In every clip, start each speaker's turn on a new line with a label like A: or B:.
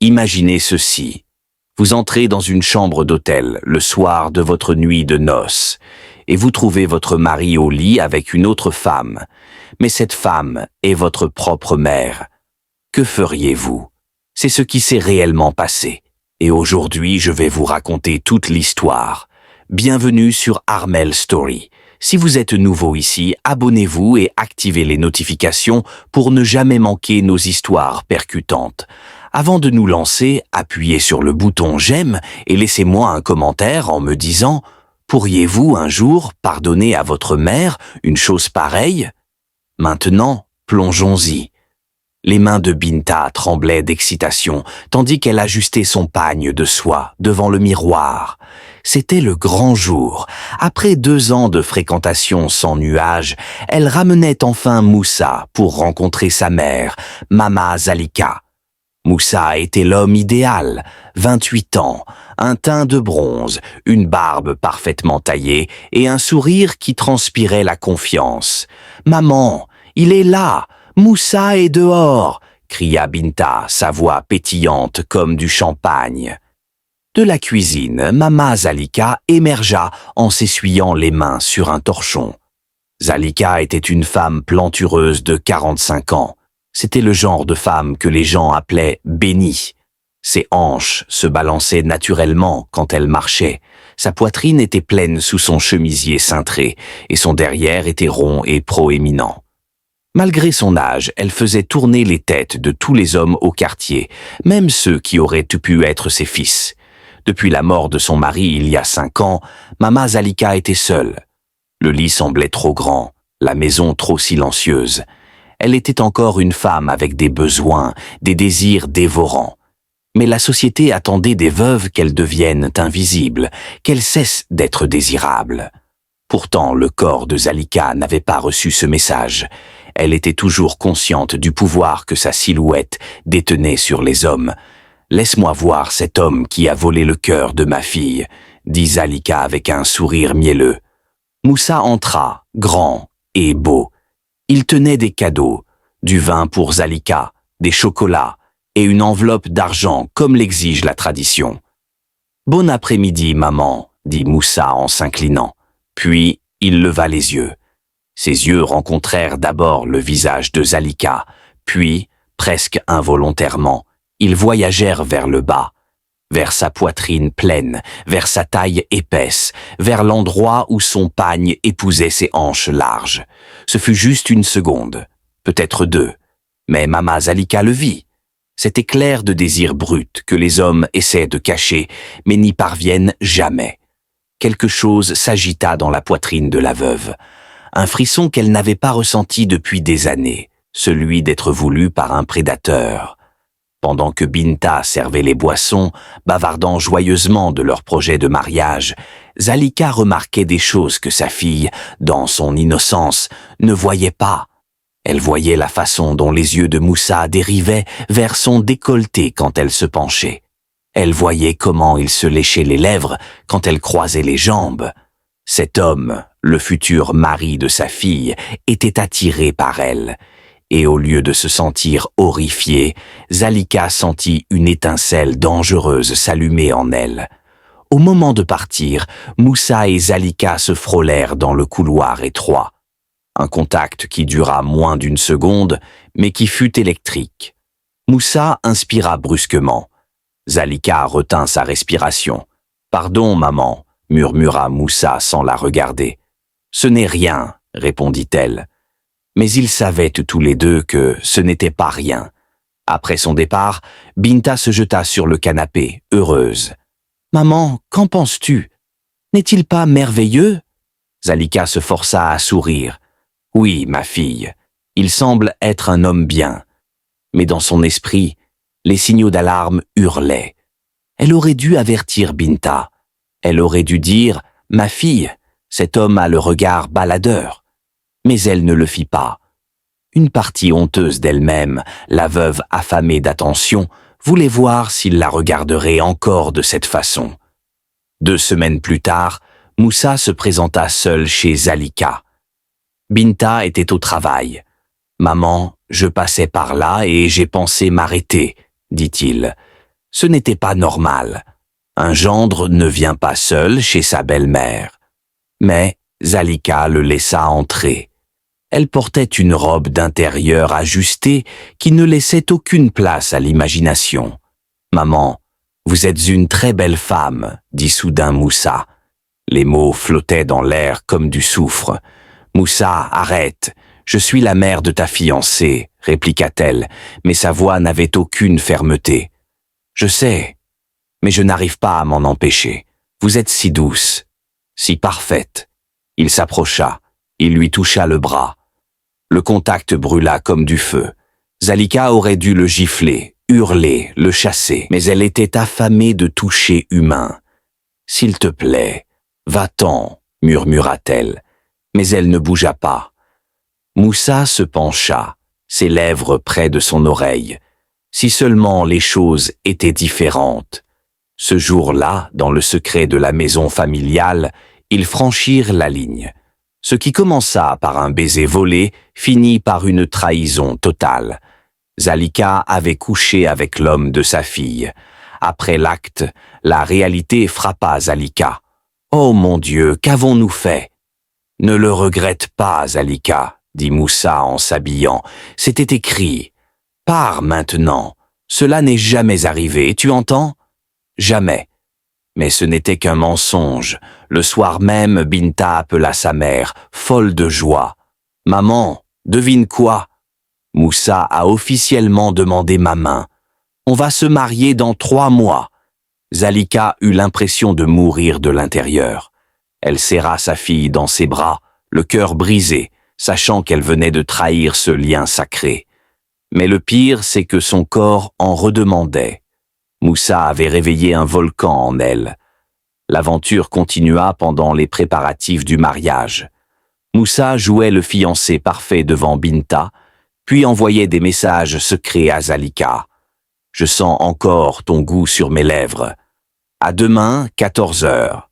A: Imaginez ceci. Vous entrez dans une chambre d'hôtel le soir de votre nuit de noces et vous trouvez votre mari au lit avec une autre femme. Mais cette femme est votre propre mère. Que feriez-vous? C'est ce qui s'est réellement passé. Et aujourd'hui, je vais vous raconter toute l'histoire. Bienvenue sur Armel Story. Si vous êtes nouveau ici, abonnez-vous et activez les notifications pour ne jamais manquer nos histoires percutantes. Avant de nous lancer, appuyez sur le bouton j'aime et laissez-moi un commentaire en me disant « Pourriez-vous un jour pardonner à votre mère une chose pareille ?» Maintenant, plongeons-y. Les mains de Binta tremblaient d'excitation, tandis qu'elle ajustait son pagne de soie devant le miroir. C'était le grand jour. Après 2 ans de fréquentation sans nuages, elle ramenait enfin Moussa pour rencontrer sa mère, Mama Zalika. Moussa était l'homme idéal, 28 ans, un teint de bronze, une barbe parfaitement taillée et un sourire qui transpirait la confiance. « Maman, il est là! Moussa est dehors !» cria Binta, sa voix pétillante comme du champagne. De la cuisine, Mama Zalika émergea en s'essuyant les mains sur un torchon. Zalika était une femme plantureuse de 45 ans. C'était le genre de femme que les gens appelaient « bénie ». Ses hanches se balançaient naturellement quand elle marchait. Sa poitrine était pleine sous son chemisier cintré et son derrière était rond et proéminent. Malgré son âge, elle faisait tourner les têtes de tous les hommes au quartier, même ceux qui auraient pu être ses fils. Depuis la mort de son mari il y a 5 ans, Mama Zalika était seule. Le lit semblait trop grand, la maison trop silencieuse. Elle était encore une femme avec des besoins, des désirs dévorants. Mais la société attendait des veuves qu'elles deviennent invisibles, qu'elles cessent d'être désirables. Pourtant, le corps de Zalika n'avait pas reçu ce message. Elle était toujours consciente du pouvoir que sa silhouette détenait sur les hommes. « Laisse-moi voir cet homme qui a volé le cœur de ma fille », dit Zalika avec un sourire mielleux. Moussa entra, grand et beau. Il tenait des cadeaux, du vin pour Zalika, des chocolats et une enveloppe d'argent comme l'exige la tradition. « Bon après-midi, maman », dit Moussa en s'inclinant. Puis, il leva les yeux. Ses yeux rencontrèrent d'abord le visage de Zalika, puis, presque involontairement, ils voyagèrent vers le bas, vers sa poitrine pleine, vers sa taille épaisse, vers l'endroit où son pagne épousait ses hanches larges. Ce fut juste 1 seconde, peut-être 2, mais Mama Zalika le vit. Cet éclair de désir brut que les hommes essaient de cacher, mais n'y parviennent jamais. Quelque chose s'agita dans la poitrine de la veuve. Un frisson qu'elle n'avait pas ressenti depuis des années, celui d'être voulue par un prédateur. Pendant que Binta servait les boissons, bavardant joyeusement de leur projet de mariage, Zalika remarquait des choses que sa fille, dans son innocence, ne voyait pas. Elle voyait la façon dont les yeux de Moussa dérivaient vers son décolleté quand elle se penchait. Elle voyait comment il se léchait les lèvres quand elle croisait les jambes. Cet homme, le futur mari de sa fille, était attiré par elle. Et au lieu de se sentir horrifiée, Zalika sentit une étincelle dangereuse s'allumer en elle. Au moment de partir, Moussa et Zalika se frôlèrent dans le couloir étroit. Un contact qui dura moins d'1 seconde, mais qui fut électrique. Moussa inspira brusquement. Zalika retint sa respiration. « Pardon, maman », murmura Moussa sans la regarder. « Ce n'est rien », répondit-elle. Mais ils savaient tous les deux que ce n'était pas rien. Après son départ, Binta se jeta sur le canapé, heureuse. « Maman, qu'en penses-tu? N'est-il pas merveilleux ?» Zalika se força à sourire. « Oui, ma fille, il semble être un homme bien. » Mais dans son esprit, les signaux d'alarme hurlaient. Elle aurait dû avertir Binta. Elle aurait dû dire « Ma fille, cet homme a le regard baladeur. » Mais elle ne le fit pas. Une partie honteuse d'elle-même, la veuve affamée d'attention, voulait voir s'il la regarderait encore de cette façon. 2 semaines plus tard, Moussa se présenta seul chez Zalika. Binta était au travail. « Maman, je passais par là et j'ai pensé m'arrêter, dit-il. Ce n'était pas normal. Un gendre ne vient pas seul chez sa belle-mère. Mais Zalika le laissa entrer. Elle portait une robe d'intérieur ajustée qui ne laissait aucune place à l'imagination. « Maman, vous êtes une très belle femme, » dit soudain Moussa. Les mots flottaient dans l'air comme du soufre. « Moussa, arrête, je suis la mère de ta fiancée, » répliqua-t-elle, mais sa voix n'avait aucune fermeté. « Je sais, mais je n'arrive pas à m'en empêcher. Vous êtes si douce, si parfaite. » Il s'approcha, il lui toucha le bras. Le contact brûla comme du feu. Zalika aurait dû le gifler, hurler, le chasser, mais elle était affamée de toucher humain. « S'il te plaît, va-t'en, » murmura-t-elle, mais elle ne bougea pas. Moussa se pencha, ses lèvres près de son oreille. Si seulement les choses étaient différentes. Ce jour-là, dans le secret de la maison familiale, ils franchirent la ligne. Ce qui commença par un baiser volé finit par une trahison totale. Zalika avait couché avec l'homme de sa fille. Après l'acte, la réalité frappa Zalika. « Oh mon Dieu, qu'avons-nous fait ?»« Ne le regrette pas, Zalika, » dit Moussa en s'habillant. « C'était écrit. Pars maintenant. Cela n'est jamais arrivé, tu entends ? Jamais. » Mais ce n'était qu'un mensonge. Le soir même, Binta appela sa mère, folle de joie. « Maman, devine quoi ? Moussa a officiellement demandé ma main. On va se marier dans 3 mois. » Zalika eut l'impression de mourir de l'intérieur. Elle serra sa fille dans ses bras, le cœur brisé, sachant qu'elle venait de trahir ce lien sacré. Mais le pire, c'est que son corps en redemandait. Moussa avait réveillé un volcan en elle. L'aventure continua pendant les préparatifs du mariage. Moussa jouait le fiancé parfait devant Binta, puis envoyait des messages secrets à Zalika. « Je sens encore ton goût sur mes lèvres. À demain, 14 heures. »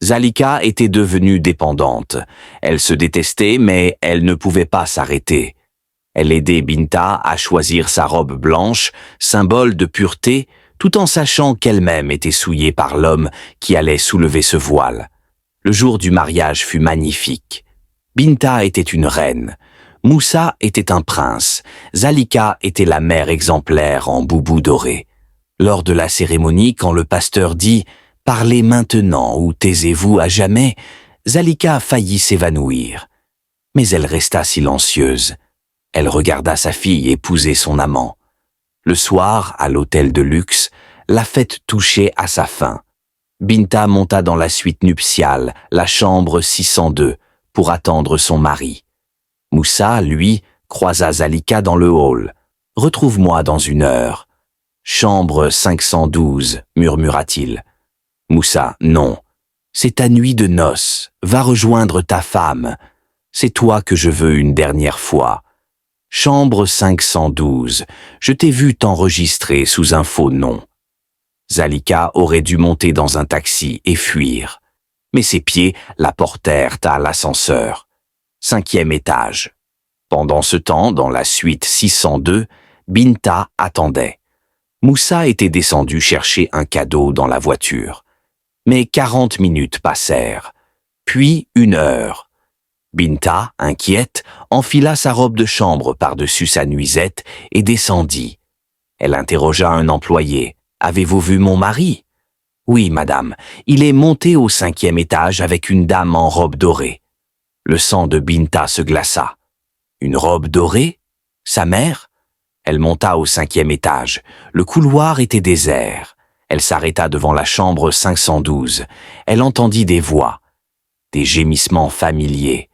A: Zalika était devenue dépendante. Elle se détestait, mais elle ne pouvait pas s'arrêter. Elle aidait Binta à choisir sa robe blanche, symbole de pureté, tout en sachant qu'elle-même était souillée par l'homme qui allait soulever ce voile. Le jour du mariage fut magnifique. Binta était une reine. Moussa était un prince. Zalika était la mère exemplaire en boubou doré. Lors de la cérémonie, quand le pasteur dit « Parlez maintenant ou taisez-vous à jamais », Zalika faillit s'évanouir. Mais elle resta silencieuse. Elle regarda sa fille épouser son amant. Le soir, à l'hôtel de luxe, la fête touchait à sa fin. Binta monta dans la suite nuptiale, la chambre 602, pour attendre son mari. Moussa, lui, croisa Zalika dans le hall. « Retrouve-moi dans 1 heure. »« Chambre 512, » murmura-t-il. Moussa, « Non. C'est ta nuit de noces. Va rejoindre ta femme. C'est toi que je veux une dernière fois. » Chambre 512, je t'ai vu t'enregistrer sous un faux nom. Zalika aurait dû monter dans un taxi et fuir. Mais ses pieds la portèrent à l'ascenseur. 5e étage. Pendant ce temps, dans la suite 602, Binta attendait. Moussa était descendu chercher un cadeau dans la voiture. Mais 40 minutes passèrent. Puis 1 heure. Binta, inquiète, enfila sa robe de chambre par-dessus sa nuisette et descendit. Elle interrogea un employé. « Avez-vous vu mon mari ?»« Oui, madame. Il est monté au 5e étage avec une dame en robe dorée. » Le sang de Binta se glaça. Une robe dorée ? Sa mère ? Elle monta au 5e étage. Le couloir était désert. Elle s'arrêta devant la chambre 512. Elle entendit des voix, des gémissements familiers.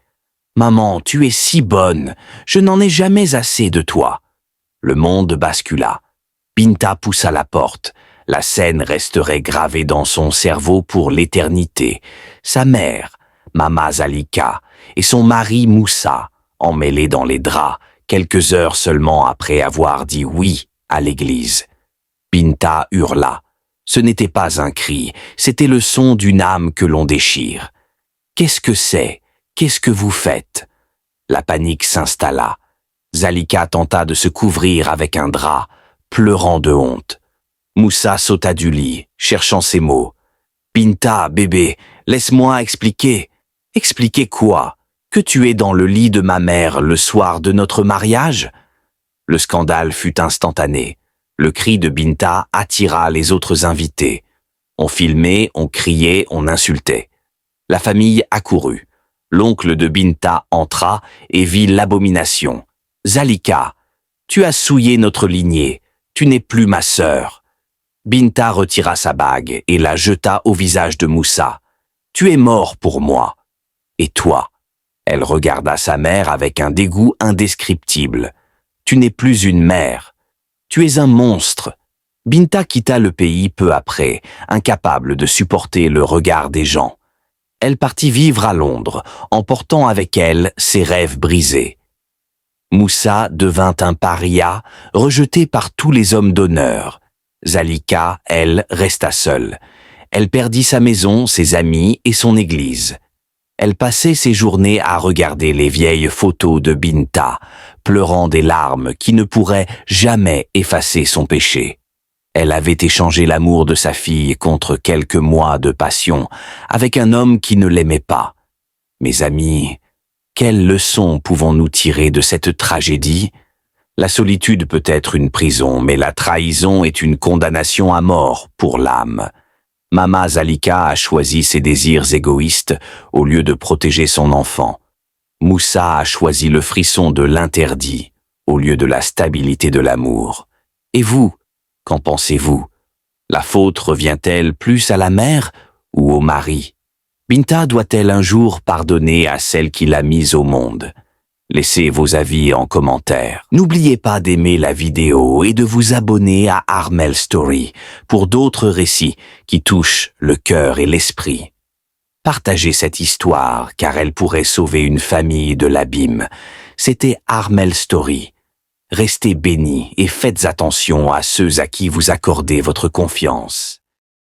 A: « Maman, tu es si bonne, je n'en ai jamais assez de toi. » Le monde bascula. Binta poussa la porte. La scène resterait gravée dans son cerveau pour l'éternité. Sa mère, Mama Zalika, et son mari Moussa, emmêlés dans les draps, quelques heures seulement après avoir dit oui à l'église. Binta hurla. Ce n'était pas un cri, c'était le son d'une âme que l'on déchire. « Qu'est-ce que c'est ? Qu'est-ce que vous faites ?» La panique s'installa. Zalika tenta de se couvrir avec un drap, pleurant de honte. Moussa sauta du lit, cherchant ses mots. Binta, bébé, laisse-moi expliquer. Expliquer quoi? Que tu es dans le lit de ma mère le soir de notre mariage? Le scandale fut instantané. Le cri de Binta attira les autres invités. On filmait, on criait, on insultait. La famille accourut. L'oncle de Binta entra et vit l'abomination. Zalika, tu as souillé notre lignée. Tu n'es plus ma sœur. Binta retira sa bague et la jeta au visage de Moussa. Tu es mort pour moi. Et toi? Elle regarda sa mère avec un dégoût indescriptible. Tu n'es plus une mère. Tu es un monstre. Binta quitta le pays peu après, incapable de supporter le regard des gens. Elle partit vivre à Londres, emportant avec elle ses rêves brisés. Moussa devint un paria, rejeté par tous les hommes d'honneur. Zalika, elle, resta seule. Elle perdit sa maison, ses amis et son église. Elle passait ses journées à regarder les vieilles photos de Binta, pleurant des larmes qui ne pourraient jamais effacer son péché. Elle avait échangé l'amour de sa fille contre quelques mois de passion avec un homme qui ne l'aimait pas. Mes amis, quelle leçon pouvons-nous tirer de cette tragédie? La solitude peut être une prison, mais la trahison est une condamnation à mort pour l'âme. Mama Zalika a choisi ses désirs égoïstes au lieu de protéger son enfant. Moussa a choisi le frisson de l'interdit au lieu de la stabilité de l'amour. Et vous, qu'en pensez-vous? La faute revient-elle plus à la mère ou au mari? Binta doit-elle un jour pardonner à celle qui l'a mise au monde? Laissez vos avis en commentaire. N'oubliez pas d'aimer la vidéo et de vous abonner à Armel Story pour d'autres récits qui touchent le cœur et l'esprit. Partagez cette histoire car elle pourrait sauver une famille de l'abîme. C'était Armel Story. Restez bénis et faites attention à ceux à qui vous accordez votre confiance.